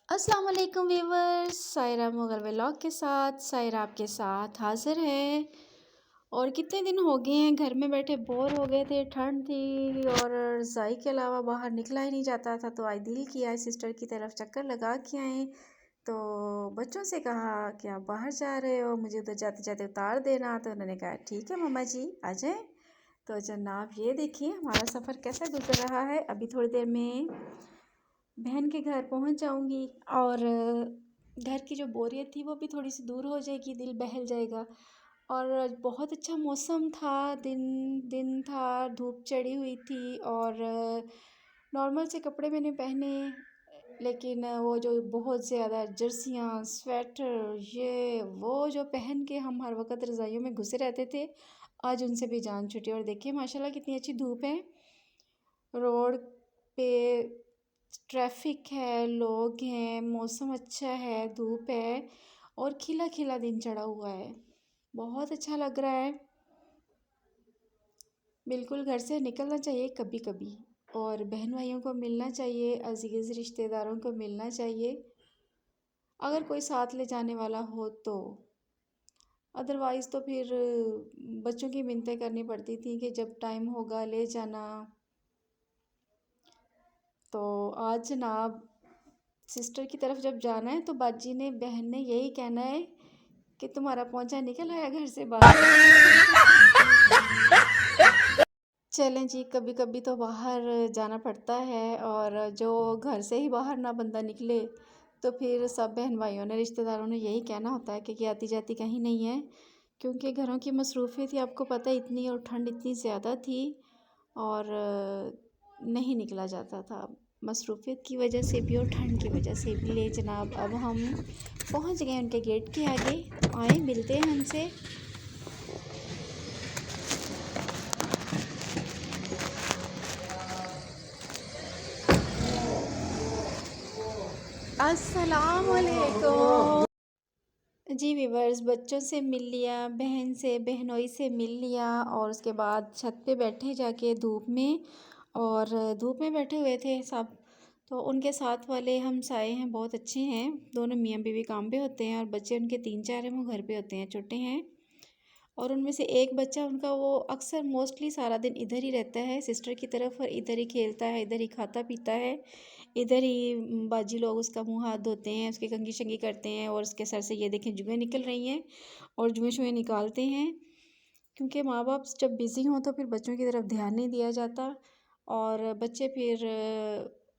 अस्सलाम वालेकुम viewers, Saira Mughal vlog के साथ सायरा आपके साथ हाज़िर है। और कितने दिन हो गए हैं घर में बैठे बोर हो गए थे, ठंड थी और रज़ाई के अलावा बाहर निकला ही नहीं जाता था। तो आज दिल किया सिस्टर की तरफ चक्कर लगा के आए। तो बच्चों से कहा कि आप बाहर जा रहे हो, मुझे उधर जाते जाते उतार देना। तो उन्होंने कहा ठीक है मम्मा जी आ जाएँ। तो जनाब ये देखिए हमारा सफ़र कैसा गुजर रहा है। अभी थोड़ी देर में बहन के घर पहुंच जाऊंगी और घर की जो बोरियत थी वो भी थोड़ी सी दूर हो जाएगी, दिल बहल जाएगा। और बहुत अच्छा मौसम था, दिन दिन था, धूप चढ़ी हुई थी और नॉर्मल से कपड़े मैंने पहने, लेकिन वो जो बहुत ज़्यादा जर्सियाँ स्वेटर ये वो जो पहन के हम हर वक्त रज़ाइयों में घुसे रहते थे, आज उनसे भी जान छूटी। और देखिए माशाल्लाह कितनी अच्छी धूप है, रोड पे ट्रैफिक है, लोग हैं, मौसम अच्छा है, धूप है और खिला खिला दिन चढ़ा हुआ है। बहुत अच्छा लग रहा है। बिल्कुल घर से निकलना चाहिए कभी कभी और बहन भाइयों को मिलना चाहिए, अजीज़ रिश्तेदारों को मिलना चाहिए, अगर कोई साथ ले जाने वाला हो तो। अदरवाइज़ तो फिर बच्चों की मिन्नतें करनी पड़ती थी कि जब टाइम होगा ले जाना। तो आज जनाब सिस्टर की तरफ जब जाना है तो बाजी ने बहन ने यही कहना है कि तुम्हारा पहुंचा निकल आया घर से बाहर। चलें जी, कभी कभी तो बाहर जाना पड़ता है और जो घर से ही बाहर ना बंदा निकले तो फिर सब बहन भाइयों ने रिश्तेदारों ने यही कहना होता है कि आती जाती कहीं नहीं है, क्योंकि घरों की मसरूफ़ियत थी आपको पता है इतनी, और ठंड इतनी ज़्यादा थी और नहीं निकला जाता था मसरूफ़ियत की वजह से भी और ठंड की वजह से भी। ले जनाब अब हम पहुंच गए उनके गेट के आगे, आए मिलते हैं उनसे। अस्सलाम वालेकुम जी व्यूवर्स, बच्चों से मिल लिया, बहन से बहनोई से मिल लिया और उसके बाद छत पे बैठे जाके धूप में, और धूप में बैठे हुए थे सब। तो उनके साथ वाले हम साए हैं, बहुत अच्छे हैं, दोनों मियाँ बीवी काम पे होते हैं और बच्चे उनके 3-4 हैं, वो घर पे होते हैं, छोटे हैं। और उनमें से एक बच्चा उनका वो अक्सर मोस्टली सारा दिन इधर ही रहता है सिस्टर की तरफ, और इधर ही खेलता है, इधर ही खाता पीता है, इधर ही बाजी लोग उसका मुंह हाथ धोते हैं, उसकी कंघी शंगी करते हैं और उसके सर से ये देखें जुएँ निकल रही हैं और जुएँ शुएँ निकालते हैं। क्योंकि माँ बाप जब बिज़ी हों तो फिर बच्चों की तरफ ध्यान नहीं दिया जाता और बच्चे फिर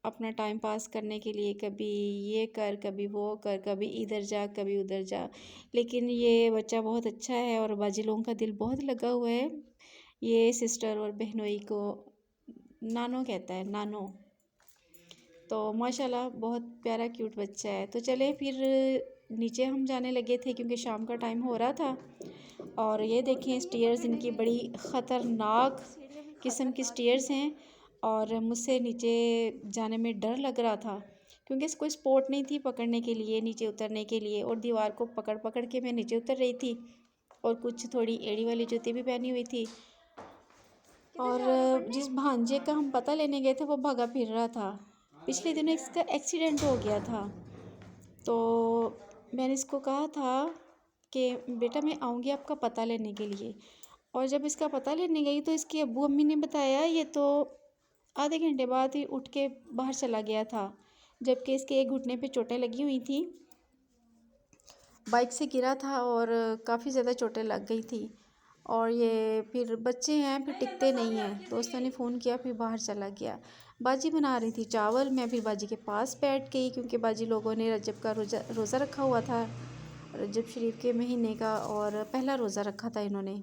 अपना टाइम पास करने के लिए कभी ये कर, कभी वो कर, कभी इधर जा, कभी उधर जा। लेकिन ये बच्चा बहुत अच्छा है और बाजी लोगों का दिल बहुत लगा हुआ है। ये सिस्टर और बहनोई को नानो कहता है, नानो। तो माशाल्लाह बहुत प्यारा क्यूट बच्चा है। तो चले फिर नीचे हम जाने लगे थे क्योंकि शाम का टाइम हो रहा था। और ये देखें स्टेयर्स इनकी बड़ी ख़तरनाक किस्म की स्टेयर्स हैं और मुझसे नीचे जाने में डर लग रहा था क्योंकि कोई सपोर्ट नहीं थी पकड़ने के लिए, नीचे उतरने के लिए, और दीवार को पकड़ पकड़ के मैं नीचे उतर रही थी और कुछ थोड़ी एड़ी वाली जूती भी पहनी हुई थी। और जिस भांजे का हम पता लेने गए थे वो भागा फिर रहा था। पिछले दिनों इसका एक्सीडेंट हो गया था, तो मैंने इसको कहा था कि बेटा मैं आऊँगी आपका पता लेने के लिए। और जब इसका पता लेने गई तो इसकी अब्बू अम्मी ने बताया ये तो आधे घंटे बाद ही उठ के बाहर चला गया था, जबकि इसके एक घुटने पे चोटें लगी हुई थी, बाइक से गिरा था और काफ़ी ज़्यादा चोटें लग गई थी। और ये फिर बच्चे हैं फिर टिकते नहीं हैं, दोस्तों ने फ़ोन किया फिर बाहर चला गया। बाजी बना रही थी चावल, मैं फिर बाजी के पास बैठ गई क्योंकि बाजी लोगों ने रजब का रोज़ा रखा हुआ था, रजब शरीफ के महीने का, और पहला रोज़ा रखा था इन्होंने।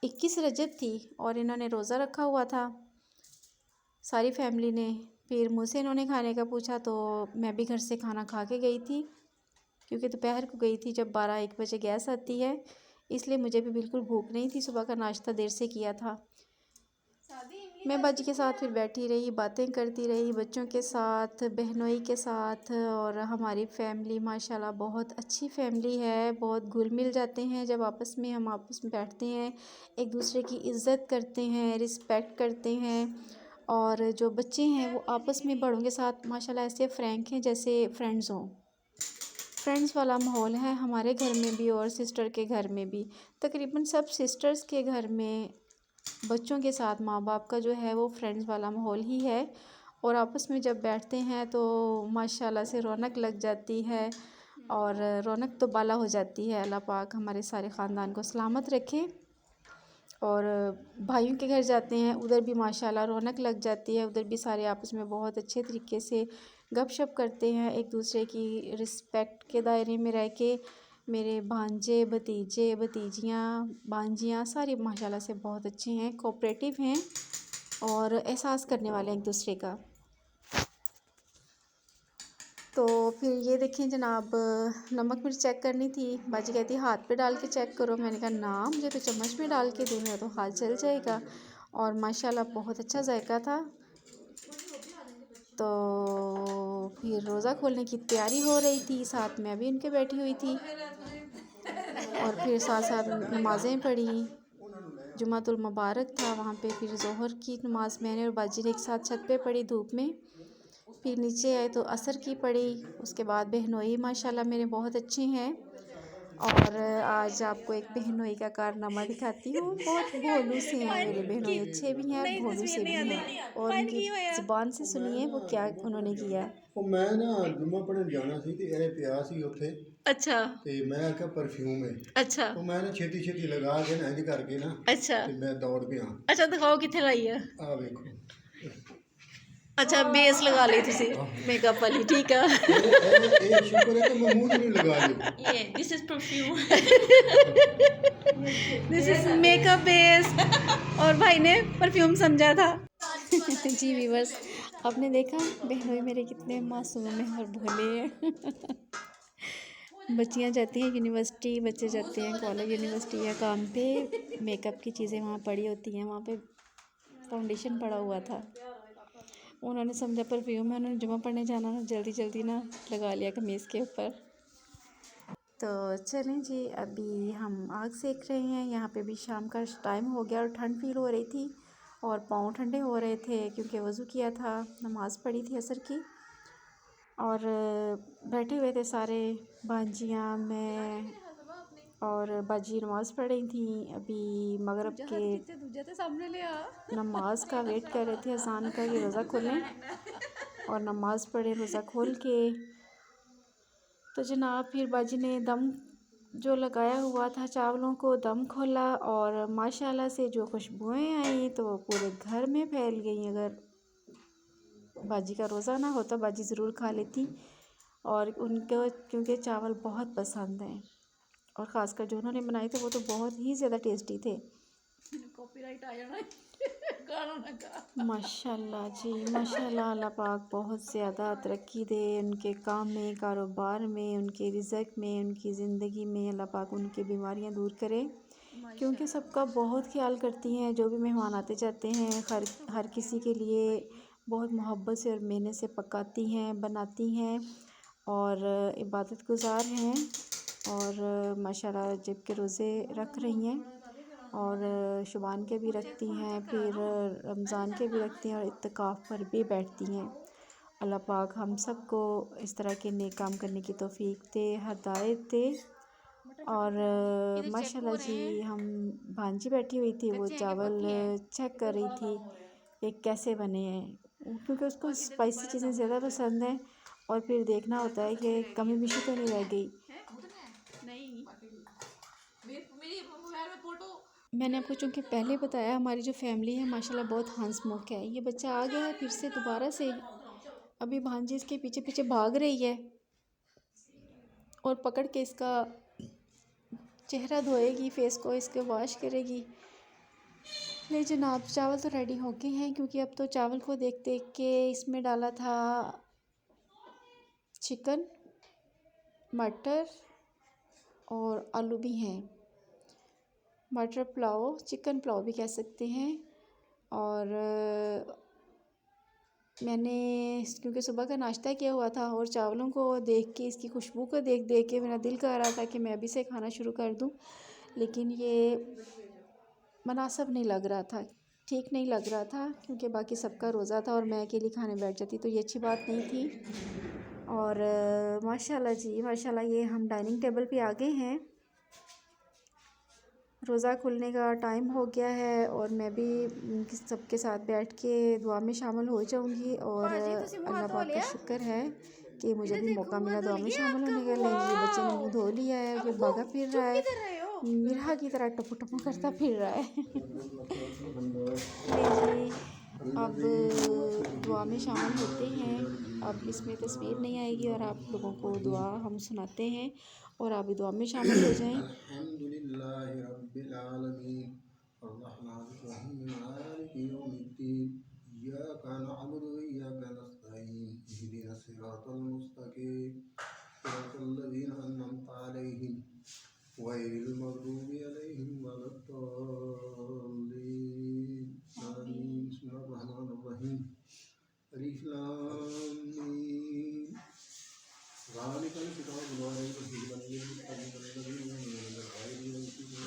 21 रजब थी और इन्होंने रोज़ा रखा हुआ था सारी फैमिली ने। फिर मुझसे इन्होंने खाने का पूछा तो मैं भी घर से खाना खा के गई थी क्योंकि दोपहर को गई थी, जब 12-1 बजे गैस आती है, इसलिए मुझे भी बिल्कुल भूख नहीं थी, सुबह का नाश्ता देर से किया था। मैं बाजी के साथ फिर बैठी रही, बातें करती रही बच्चों के साथ, बहनोई के साथ। और हमारी फैमिली माशाल्लाह बहुत अच्छी फैमिली है, बहुत घुल मिल जाते हैं जब आपस में बैठते हैं, एक दूसरे की इज़्ज़त करते हैं, रिस्पेक्ट करते हैं और जो बच्चे हैं वो आपस में बड़ों के साथ माशाल्लाह ऐसे फ्रैंक हैं जैसे फ्रेंड्स हों। फ्रेंड्स वाला माहौल है हमारे घर में भी और सिस्टर के घर में भी। तकरीबन सब सिस्टर्स के घर में बच्चों के साथ माँ बाप का जो है वो फ्रेंड्स वाला माहौल ही है। और आपस में जब बैठते हैं तो माशाल्लाह से रौनक लग जाती है और रौनक तो बाला हो जाती है। अल्लाह पाक हमारे सारे ख़ानदान को सलामत रखे। और भाइयों के घर जाते हैं उधर भी माशाल्लाह रौनक लग जाती है। उधर भी सारे आपस में बहुत अच्छे तरीके से गपशप करते हैं, एक दूसरे की रिस्पेक्ट के दायरे में रह के। मेरे भांजे भतीजे भतीजियाँ भांजियाँ सारे माशाल्लाह से बहुत अच्छे हैं, कोऑपरेटिव हैं और एहसास करने वाले हैं एक दूसरे का। तो फिर ये देखें जनाब, नमक मिर्च चेक करनी थी। बाजी कहती हाथ पे डाल के चेक करो। मैंने कहा ना, मुझे तो चम्मच में डाल के दे, मेरा तो हाथ जल जाएगा। और माशाल्लाह बहुत अच्छा जायका था। तो फिर रोज़ा खोलने की तैयारी हो रही थी, साथ में अभी उनके बैठी हुई थी और फिर साथ साथ नमाज़ें पढ़ी। जुमातुल मुबारक था वहाँ पे। फिर ज़ोहर की नमाज़ मैंने और बाजी ने एक साथ छत पे पढ़ी धूप में। फिर नीचे आए तो असर की पढ़ी। उसके बाद बहनोई माशाल्लाह मेरे बहुत अच्छे हैं। और आज आपको एक बहनोई का कारनामा दिखाती हूँ। बहुत भोलू से हैं मेरे बहनोई, अच्छे भी हैं और भोलू से भी हैं। और उनकी ज़ुबान से सुनिए वो क्या उन्होंने किया। ਉਹ ਮੈਂ ਨਾ ਜੁਮਾ ਪੜ੍ਹਨ ਜਾਣਾ ਸੀ ਤੇ ਇਹ ਪਿਆ ਸੀ ਉੱਥੇ अच्छा ਤੇ ਮੈਂ ਆਖਿਆ ਪਰਫਿਊਮ ਹੈ। अच्छा ਉਹ ਮੈਂ ਨਾ ਛੇਤੀ ਛੇਤੀ ਲਗਾ ਕੇ ਨਾ ਇੰਜ ਕਰਕੇ ਨਾ अच्छा ਤੇ ਮੈਂ ਦੌੜ ਪਿਆ। अच्छा दिखाओ कितने लाई है। ਆਹ ਵੇਖੋ अच्छा बेस लगा ली तुसी मेकअप वाली, ठीक है। ਇਹ ਸ਼ੁਕਰ ਹੈ ਕਿ ਮੈਂ ਮੂੰਹ 'ਚ ਨਹੀਂ लगा ली। Yeah, this is perfume. This is makeup base और भाई ने परफ्यूम समझा था। जी व्यूअर्स, आपने देखा बहनोई मेरे कितने मासूम हैं और भोले हैं। बच्चियाँ जाती हैं यूनिवर्सिटी, बच्चे जाते हैं कॉलेज यूनिवर्सिटी या काम पे। मेकअप की चीज़ें वहाँ पड़ी होती हैं। वहाँ पे फाउंडेशन पड़ा हुआ था, उन्होंने समझा परफ्यूम है, उन्होंने जुमा पढ़ने जाना ना, जल्दी जल्दी ना लगा लिया कमीज़ के ऊपर। तो चलें जी, अभी हम आग सेक रहे हैं। यहाँ पे भी शाम का टाइम हो गया और ठंड फील हो रही थी और पाँव ठंडे हो रहे थे क्योंकि वज़ू किया था, नमाज़ पढ़ी थी असर की। और बैठे हुए थे सारे, भांजियाँ, मैं और बाजी नमाज़ पढ़ रही थी। अभी मगरिब के नमाज का वेट कर रहे थे, अज़ान का, कि रोज़ा खोलें और नमाज़ पढ़े रोज़ा खोल के। तो जनाब फिर बाजी ने दम जो लगाया हुआ था चावलों को दम खोला और माशाल्लाह से जो खुशबुएं आई तो वो पूरे घर में फैल गई। अगर बाजी का रोज़ा ना होता बाजी ज़रूर खा लेती। और उनको क्योंकि चावल बहुत पसंद हैं और ख़ासकर जो उन्होंने बनाए थे वो तो बहुत ही ज़्यादा टेस्टी थे। कॉपीराइट आ जाना गाना ना गा। माशाल्लाह जी माशाल्लाह, अल्लाह पाक बहुत ज़्यादा तरक्की दे उनके काम में, कारोबार में, उनके रिज़्क़ में, उनकी ज़िंदगी में। अल्लाह पाक उनकी बीमारियां दूर करे क्योंकि सबका बहुत ख्याल करती हैं। जो भी मेहमान आते जाते हैं हर किसी के लिए बहुत मोहब्बत से और मेहनत से पकाती हैं, बनाती हैं और इबादत गुज़ार हैं। और माशाल्लाह जब के रोज़े रख रही हैं और शुबान के भी रखती हैं, फिर रमज़ान के भी रखती हैं और इत्तिकाफ़ पर भी बैठती हैं। अल्लाह पाक हम सब को इस तरह के नेक काम करने की तौफीक दे, हदायत दे। और माशाल्लाह जी हम भांजी बैठी हुई थी, वो चावल चेक कर रही थी कि कैसे बने हैं क्योंकि उसको स्पाइसी चीज़ें ज़्यादा पसंद हैं और फिर देखना होता है कि कमी बेशी तो नहीं रह गई। मैंने आपको चूँकि पहले बताया हमारी जो फैमिली है माशाल्लाह बहुत हंसमुख है। ये बच्चा आ गया है फिर से दोबारा से, अभी भांजी इसके पीछे पीछे भाग रही है और पकड़ के इसका चेहरा धोएगी, फेस को इसके वॉश करेगी। ले जनाब, चावल तो रेडी हो गए हैं क्योंकि अब तो चावल को देख देख के इसमें डाला था चिकन, मटर और आलू भी हैं। मटर पुलाव, चिकन पुलाव भी कह सकते हैं। और मैंने क्योंकि सुबह का नाश्ता किया हुआ था और चावलों को देख के, इसकी खुशबू को देख देख के मेरा दिल कर रहा था कि मैं अभी से खाना शुरू कर दूं, लेकिन ये मुनासिब नहीं लग रहा था। ठीक नहीं लग रहा था क्योंकि बाकी सबका रोज़ा था और मैं अकेली खाने बैठ जाती तो ये अच्छी बात नहीं थी। और माशाल्लाह जी माशाल्लाह, ये हम डाइनिंग टेबल पे आ गए हैं। रोज़ा खुलने का टाइम हो गया है और मैं भी सबके साथ बैठ के दुआ में शामिल हो जाऊंगी। और अल्लाह पाक का शुक्र है कि मुझे भी मौका मिला दुआ में शामिल होने का। ले जी बच्चे ने मुँह धो लिया है, जो भागा फिर रहा है, मिरहा की तरह टपू टपू करता फिर रहा है। ले जी अब दुआ में शामिल होते हैं। अब इसमें तस्वीर नहीं आएगी और आप लोगों को दुआ हम सुनाते हैं और आप भी दुआ में शामिल हो जाएं। अल्हम्दुलिल्लाहि रब्बिल आलमीन अर्रहमानिर रहीम मालिकि यौमिद्दीन इय्याका नअबुदु व इय्याका नस्तईन इहदिनस सिरातल मुस्तकीम सिरातल लज़ीना अनअमता अलैहिम गैरिल मग़दूबि अलैहिम वलद्दाल्लीन आमीन। बिस्मिल्लाहिर रहमानिर रहीम अलिफ लाम मीम ज़ालिकल किताबु ला रैब फीहि हुदल लिल्मुत्तक़ीन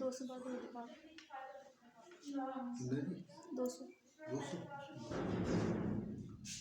200 बार नहीं 200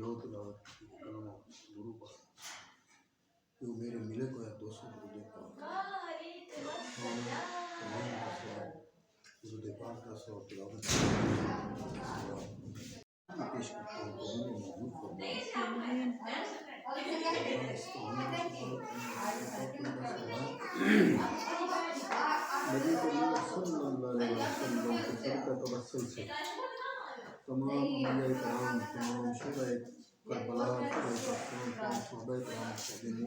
योत लावत कलमा गुरु पर जो मेरे मिले को है 200 गुरुदेव का गुरुदेव पाक का सौ तिलावत पेश करता हूँ कबूल मंजूर फरमाए। तमाम अंबिया कराम तमाम शुहदाए करबला राशिदीन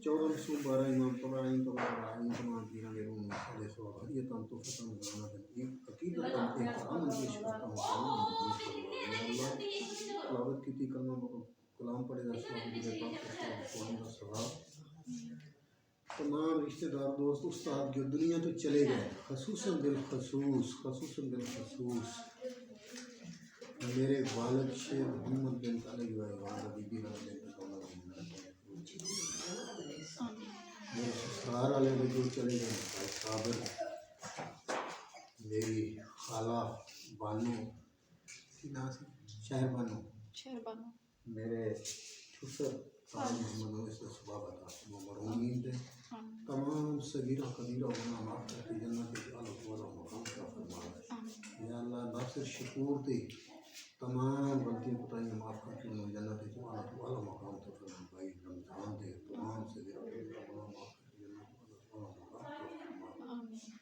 14 12 इमाम तबाइन तमाम पीरां के रूह में खले सो हरियतन तो फतन गाना एक अकीदत के हम पेश करता हूँ अल्लाह तिलावत की कलमा कलाम पढ़ेगा सब मुझे पाक का सवाब। तमाम रिश्तेदार दोस्त उस्ताद जो दुनिया तो चले गए खसूसन बिलखसूस मेरे वालिद शेख मोहम्मद बिन तालिब बीबी मेरे ससुराल वाले भी जो चले गए भाई साबिर, मेरी खाला बानो की नाम से शहर बानो मेरे छुसर तमाम सगीरा कबीरा गुनाह माफ करके जन्नत के आला वाला मकाम का फरमाए। या अल्लाह नासिर शकूर थे तमाम गलतियां कोताहियां माफ करके उन्हें जन्नत के आला वाला मकाम का फरमाए। रमजान दे तमाम सगीरा कबीरा गुनाह माफ करके जन्नत के आला वाला मकाम का फरमाए।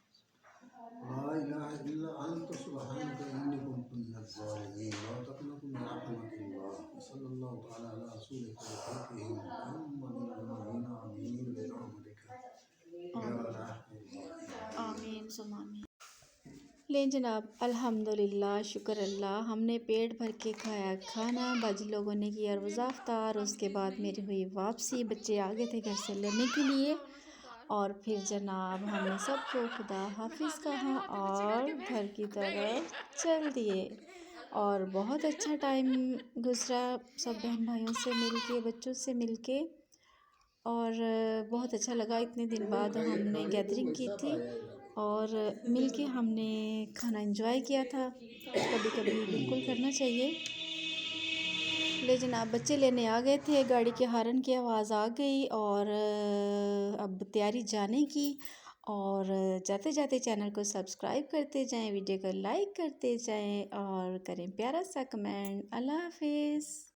ला इलाहा इल्ला अंत सुब्हानका इन्नी कुन्तु मिनज़ ज़ालिमीन ला तक़नतु मिन रहमतिल्लाह सल्लल्लाहु तआला अला रसूलिका व खल्क़िही मुहम्मदिन नबीना आमीन बिरहमतिका या अरहमर आमीन सुम आमीन। ले जनाब अल्हम्दुलिल्लाह शुक्र अल्लाह, हमने पेट भर के खाया खाना, बाजी लोगों ने किया रोज़ा अफ्तार। उसके बाद मेरी हुई वापसी, बच्चे आ गए थे घर से लेने के लिए और फिर जनाब हमने सबको खुदा हाफिज़ कहा और घर की तरफ चल दिए। और बहुत अच्छा टाइम गुज़रा सब बहन भाइयों से मिलके, बच्चों से मिलके, और बहुत अच्छा लगा। इतने दिन बाद हमने गैदरिंग की थी और मिलके हमने खाना एंजॉय किया था। कभी कभी बिल्कुल करना चाहिए। ले जनाब बच्चे लेने आ गए थे, गाड़ी के हॉर्न की आवाज़ आ गई और अब तैयारी जाने की। और जाते जाते चैनल को सब्सक्राइब करते जाएं, वीडियो को लाइक करते जाएं और करें प्यारा सा कमेंट। अल्लाह हाफिज़।